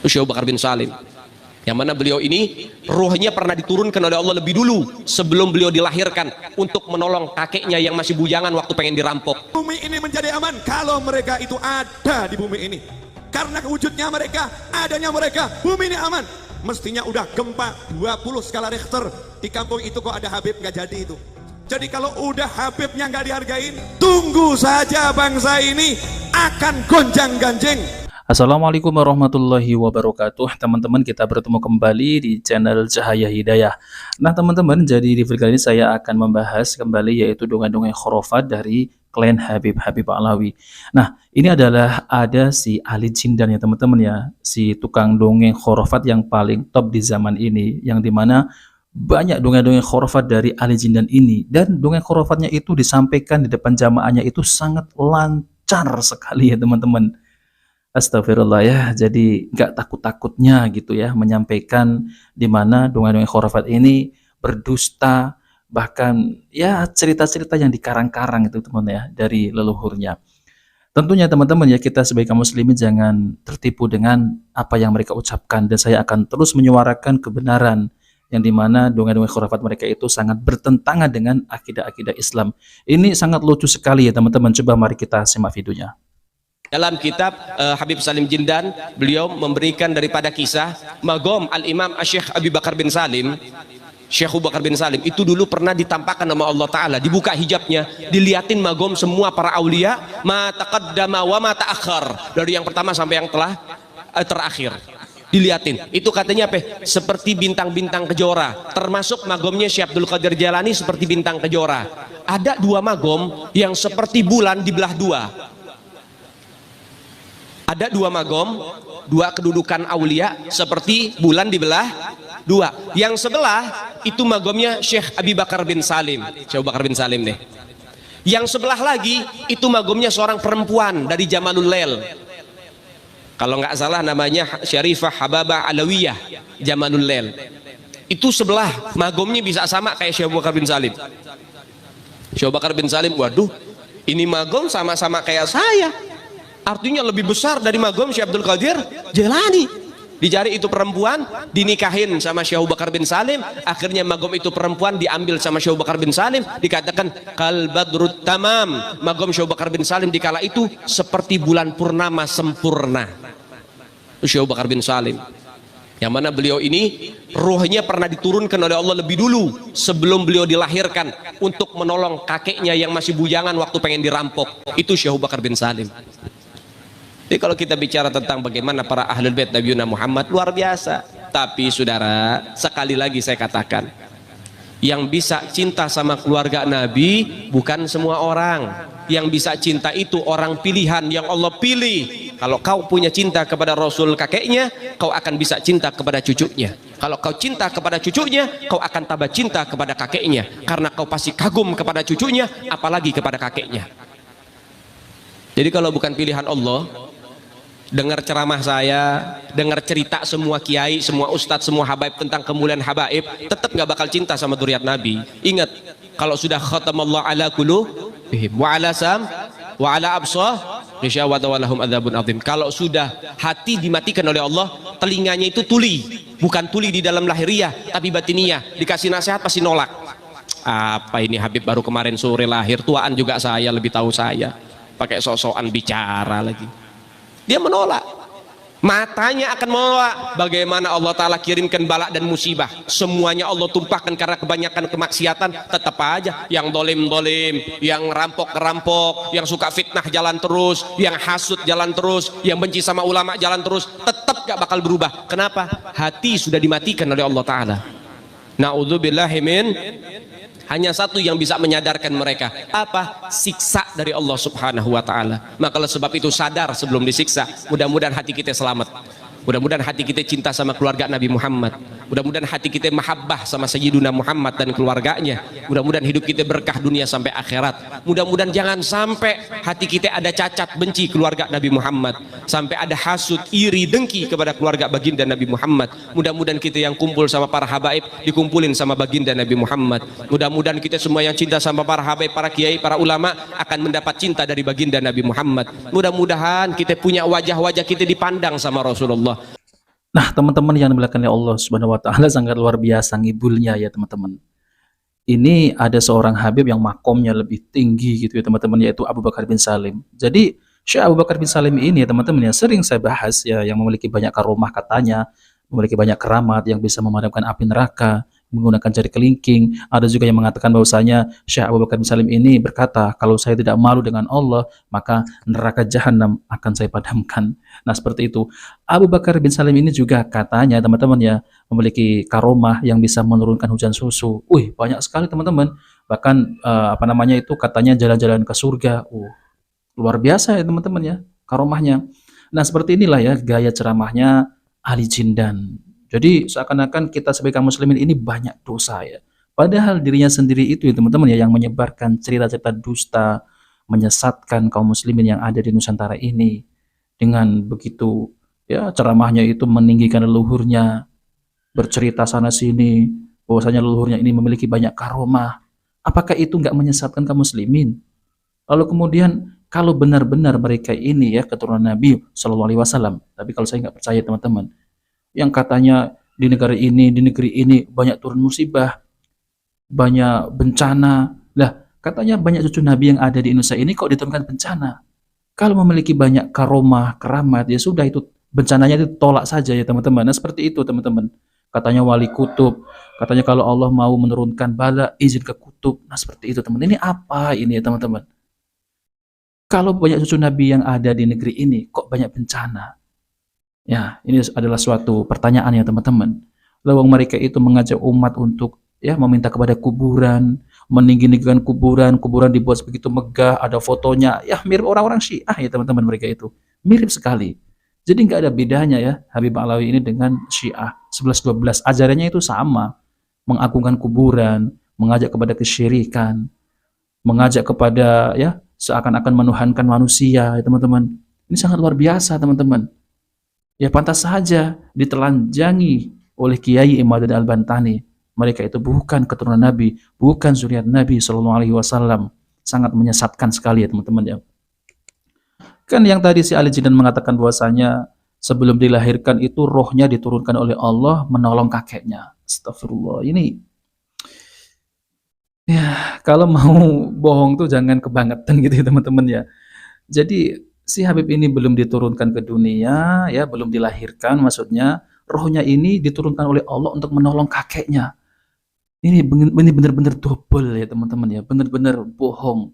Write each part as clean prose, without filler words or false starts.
Syekh Abu Bakar bin Salim, yang mana beliau ini ruhnya pernah diturunkan oleh Allah lebih dulu sebelum beliau dilahirkan untuk menolong kakeknya yang masih bujangan waktu pengen dirampok. Bumi ini menjadi aman kalau mereka itu ada di bumi ini. Karena wujudnya mereka, adanya mereka, bumi ini aman. Mestinya udah gempa 20 skala Richter. Di kampung itu kok ada Habib, nggak jadi itu. Jadi kalau udah Habibnya nggak dihargain, tunggu saja bangsa ini akan gonjang-ganjing. Assalamualaikum warahmatullahi wabarakatuh. Teman-teman, kita bertemu kembali di channel Cahaya Hidayah. Nah teman-teman, jadi di video kali ini saya akan membahas kembali yaitu dongeng-dongeng khurafat dari klan Habib Alawi. Nah ini adalah ada si Ali Jindan ya teman-teman ya, si tukang dongeng khurafat yang paling top di zaman ini, yang dimana banyak dongeng-dongeng khurafat dari Ali Jindan ini, dan dongeng khurafatnya itu disampaikan di depan jamaahnya itu sangat lancar sekali ya teman-teman. Astagfirullah ya, jadi nggak takut-takutnya gitu ya menyampaikan di mana dongeng-dongeng khurafat ini berdusta, bahkan ya cerita-cerita yang dikarang-karang itu teman ya dari leluhurnya. Tentunya teman-teman ya, kita sebagai kaum muslimin jangan tertipu dengan apa yang mereka ucapkan, dan saya akan terus menyuarakan kebenaran yang dimana dongeng-dongeng khurafat mereka itu sangat bertentangan dengan akidah-akidah Islam. Ini sangat lucu sekali ya teman-teman, coba mari kita simak videonya. Dalam kitab Habib Salim Jindan, beliau memberikan daripada kisah magom Al-Imam Syekh Abu Bakar bin Salim. Syekh Abu Bakar bin Salim itu dulu pernah ditampakkan sama Allah Ta'ala, dibuka hijabnya, diliatin magom semua para aulia, ma taqaddama wa ma ta'akhir, dari yang pertama sampai yang telah terakhir diliatin. Itu katanya apa? Seperti bintang-bintang kejora, termasuk magomnya Syekh Abdul Qadir Jailani seperti bintang kejora. Ada dua magom yang seperti bulan dibelah dua. Ada dua magom, dua kedudukan aulia seperti bulan dibelah dua. Yang sebelah itu magomnya Syekh Abu Bakar bin Salim, Syekh Abu Bakar bin Salim nih. Yang sebelah lagi itu magomnya seorang perempuan dari Jamalul Lail. Kalau nggak salah namanya Syarifah Hababah Alawiyah Jamalul Lail. Itu sebelah magomnya bisa sama kayak Syekh Abu Bakar bin Salim. Syekh Abu Bakar bin Salim, waduh, ini magom sama-sama kayak saya. Artinya lebih besar dari magom Syekh Abdul Qadir Jailani. Dicari itu perempuan, dinikahin sama Syekh Abu Bakar bin Salim. Akhirnya magom itu perempuan diambil sama Syekh Abu Bakar bin Salim. Dikatakan kal badrut tamam, magom Syekh Abu Bakar bin Salim di kala itu seperti bulan purnama sempurna. Itu Syekh Abu Bakar bin Salim, yang mana beliau ini ruhnya pernah diturunkan oleh Allah lebih dulu sebelum beliau dilahirkan untuk menolong kakeknya yang masih bujangan waktu pengen dirampok. Itu Syekh Abu Bakar bin Salim. Jadi kalau kita bicara tentang bagaimana para ahlul bait Nabi Muhammad, luar biasa. Tapi saudara, sekali lagi saya katakan, yang bisa cinta sama keluarga Nabi bukan semua orang. Yang bisa cinta itu orang pilihan yang Allah pilih. Kalau kau punya cinta kepada Rasul kakeknya, kau akan bisa cinta kepada cucunya. Kalau kau cinta kepada cucunya, kau akan tambah cinta kepada kakeknya, karena kau pasti kagum kepada cucunya, apalagi kepada kakeknya. Jadi kalau bukan pilihan Allah, dengar ceramah saya, dengar cerita semua kiai, semua ustadz, semua habaib tentang kemuliaan habaib, tetap nggak bakal cinta sama dzurriyyat Nabi. Ingat, kalau sudah khatamallahu ala qulubihim wa ala sam wa ala absar ghisyawatan wa lahum adzabun adzim. Kalau sudah hati dimatikan oleh Allah, telinganya itu tuli, bukan tuli di dalam lahiriah tapi batiniyah. Dikasih nasihat pasti nolak. Apa ini Habib baru kemarin sore lahir, tuaan juga saya, lebih tahu saya, pakai sok-sokan bicara lagi. Dia menolak, matanya akan menolak. Bagaimana Allah Ta'ala kirimkan balak dan musibah, semuanya Allah tumpahkan karena kebanyakan kemaksiatan. Tetap aja yang dolim-dolim, yang rampok-rampok, yang suka fitnah jalan terus, yang hasut jalan terus, yang benci sama ulama jalan terus, tetap gak bakal berubah. Kenapa? Hati sudah dimatikan oleh Allah Ta'ala. Na'udzubillahi min. Hanya satu yang bisa menyadarkan mereka, apa? Siksa dari Allah Subhanahu wa Ta'ala. Maka sebab itu sadar sebelum disiksa. Mudah-mudahan hati kita selamat, mudah-mudahan hati kita cinta sama keluarga Nabi Muhammad, mudah-mudahan hati kita mahabbah sama Sayyiduna Muhammad dan keluarganya, mudah-mudahan hidup kita berkah dunia sampai akhirat. Mudah-mudahan jangan sampai hati kita ada cacat benci keluarga Nabi Muhammad, sampai ada hasud, iri, dengki kepada keluarga baginda Nabi Muhammad. Mudah-mudahan kita yang kumpul sama para habaib dikumpulin sama baginda Nabi Muhammad. Mudah-mudahan kita semua yang cinta sama para habaib, para kiai, para ulama akan mendapat cinta dari baginda Nabi Muhammad. Mudah-mudahan kita punya wajah-wajah kita dipandang sama Rasulullah. Nah, teman-teman yang dimuliakan oleh Allah Subhanahu wa taala, sangat luar biasa ngibulnya ya, teman-teman. Ini ada seorang Habib yang makomnya lebih tinggi gitu ya, teman-teman, yaitu Abu Bakar bin Salim. Jadi Syekh Abu Bakar bin Salim ini ya, teman-teman, ya sering saya bahas ya, yang memiliki banyak karomah katanya, memiliki banyak keramat yang bisa memadamkan api neraka menggunakan jari kelingking. Ada juga yang mengatakan bahwasanya Syekh Abu Bakar bin Salim ini berkata, kalau saya tidak malu dengan Allah, maka neraka jahanam akan saya padamkan. Nah, seperti itu. Abu Bakar bin Salim ini juga katanya, teman-teman, ya memiliki karomah yang bisa menurunkan hujan susu. Wih, banyak sekali, teman-teman. Bahkan apa namanya itu, katanya jalan-jalan ke surga. Luar biasa ya, teman-teman, ya karomahnya. Nah, seperti inilah ya gaya ceramahnya ahli jindan. Jadi seakan-akan kita sebagai kaum muslimin ini banyak dosa ya. Padahal dirinya sendiri itu ya, teman-teman, ya yang menyebarkan cerita-cerita dusta, menyesatkan kaum muslimin yang ada di Nusantara ini. Dengan begitu ya ceramahnya itu meninggikan leluhurnya, bercerita sana sini bahwasanya leluhurnya ini memiliki banyak karomah. Apakah itu nggak menyesatkan kaum muslimin? Lalu kemudian kalau benar-benar mereka ini ya keturunan Nabi Shallallahu Alaihi Wasallam, tapi kalau saya nggak percaya, teman-teman, yang katanya di negara ini, di negeri ini banyak turun musibah, banyak bencana. Lah, katanya banyak cucu Nabi yang ada di Indonesia ini kok diturunkan bencana. Kalau memiliki banyak karomah, keramat, ya sudah, itu bencananya itu tolak saja ya, teman-teman. Nah, seperti itu, teman-teman. Katanya wali kutub, katanya kalau Allah mau menurunkan bala, izin ke kutub. Nah, seperti itu, teman. Ini apa ini ya, teman-teman? Kalau banyak cucu Nabi yang ada di negeri ini, kok banyak bencana? Ya, ini adalah suatu pertanyaan ya, teman-teman. Lawang mereka itu mengajak umat untuk ya meminta kepada kuburan, meninggi-ninggikan kuburan, kuburan dibuat begitu megah, ada fotonya, ya mirip orang-orang Syiah ya, teman-teman, mereka itu. Mirip sekali. Jadi nggak ada bedanya ya Habib Alawi ini dengan Syiah 11-12. Ajarannya itu sama, mengagungkan kuburan, mengajak kepada kesyirikan, mengajak kepada ya seakan-akan menuhankan manusia ya, teman-teman. Ini sangat luar biasa, teman-teman. Ya pantas saja ditelanjangi oleh Kiai Imaduddin Al-Bantani. Mereka itu bukan keturunan Nabi, bukan zuriat Nabi Shallallahu Alaihi Wasallam. Sangat menyesatkan sekali ya, teman-teman, ya. Kan yang tadi si Ali Jinan mengatakan bahwasanya sebelum dilahirkan itu rohnya diturunkan oleh Allah menolong kakeknya. Astagfirullah. Ini ya kalau mau bohong tuh jangan kebangetan gitu ya, teman-teman, ya. Jadi si Habib ini belum diturunkan ke dunia, ya belum dilahirkan, maksudnya rohnya ini diturunkan oleh Allah untuk menolong kakeknya. Ini benar-benar double ya, teman-teman, ya, benar-benar bohong.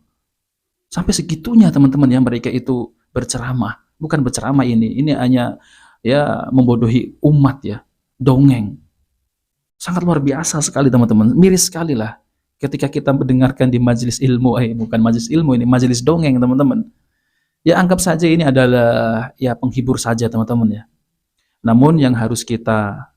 Sampai segitunya, teman-teman, ya mereka itu berceramah. Bukan berceramah ini hanya ya membodohi umat ya, dongeng. Sangat luar biasa sekali, teman-teman. Miris sekali lah ketika kita mendengarkan di majelis ilmu, bukan majelis ilmu, ini majelis dongeng, teman-teman. Ya anggap saja ini adalah ya penghibur saja, teman-teman, ya. Namun yang harus kita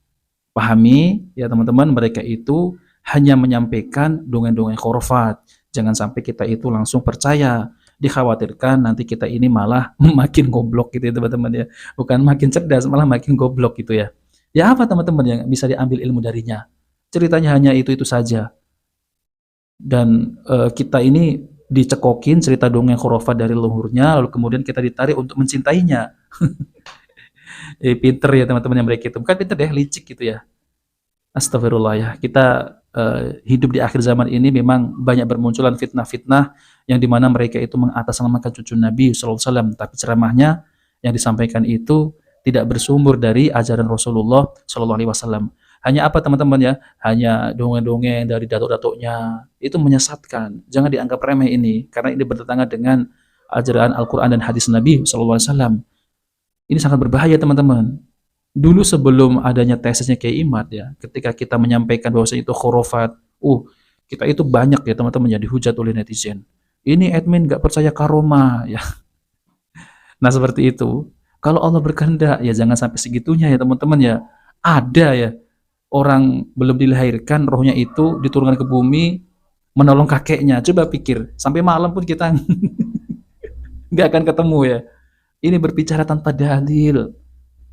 pahami ya, teman-teman, mereka itu hanya menyampaikan dongeng-dongeng khurafat. Jangan sampai kita itu langsung percaya. Dikhawatirkan nanti kita ini malah makin goblok gitu ya, teman-teman, ya. Bukan makin cerdas, malah makin goblok gitu ya. Ya apa, teman-teman, yang bisa diambil ilmu darinya? Ceritanya hanya itu-itu saja. Dan kita ini dicekokin cerita dongeng khurafat dari leluhurnya, lalu kemudian kita ditarik untuk mencintainya. Pinter ya, teman-teman, yang mereka itu. Bukan pinter deh, licik gitu ya. Astagfirullah ya. Kita hidup di akhir zaman ini memang banyak bermunculan fitnah-fitnah yang dimana mereka itu mengatasnamakan cucu Nabi SAW, tapi ceramahnya yang disampaikan itu tidak bersumber dari ajaran Rasulullah SAW. Hanya apa, teman-teman, ya? Hanya dongeng-dongeng dari datuk-datuknya. Itu menyesatkan. Jangan dianggap remeh ini, karena ini bertentangan dengan ajaran Al-Quran dan hadis Nabi SAW. Ini sangat berbahaya, teman-teman. Dulu sebelum adanya tesisnya Kiai Imad ya, ketika kita menyampaikan bahwa itu khurafat, kita itu banyak ya, teman-teman, ya dihujat oleh netizen. Ini admin nggak percaya karomah ya. Nah seperti itu. Kalau Allah berkehendak ya jangan sampai segitunya ya, teman-teman, ya. Ada ya orang belum dilahirkan rohnya itu diturunkan ke bumi menolong kakeknya. Coba pikir, sampai malam pun kita nggak akan ketemu ya. Ini berbicara tanpa dalil.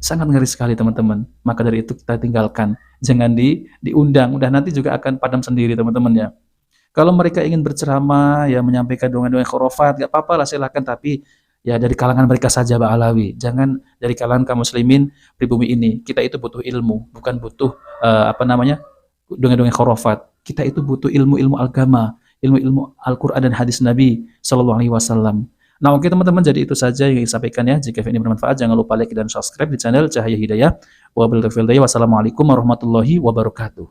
Sangat ngeri sekali, teman-teman. Maka dari itu kita tinggalkan. Jangan diundang. Udah nanti juga akan padam sendiri, teman-teman, ya. Kalau mereka ingin berceramah, ya menyampaikan dongeng-dongeng khurafat, gak apa-apa lah, silakan. Tapi ya dari kalangan mereka saja Pak Alawi. Jangan dari kalangan kaum muslimin pribumi ini. Kita itu butuh ilmu, bukan butuh dongeng-dongeng khurafat. Kita itu butuh ilmu-ilmu agama, ilmu-ilmu Al-Qur'an dan hadis Nabi Shallallahu alaihi wasallam. Nah, oke teman-teman, jadi itu saja yang ingin disampaikan ya. Jika ini bermanfaat, jangan lupa like dan subscribe di channel Cahaya Hidayah. Wassalamualaikum warahmatullahi wabarakatuh.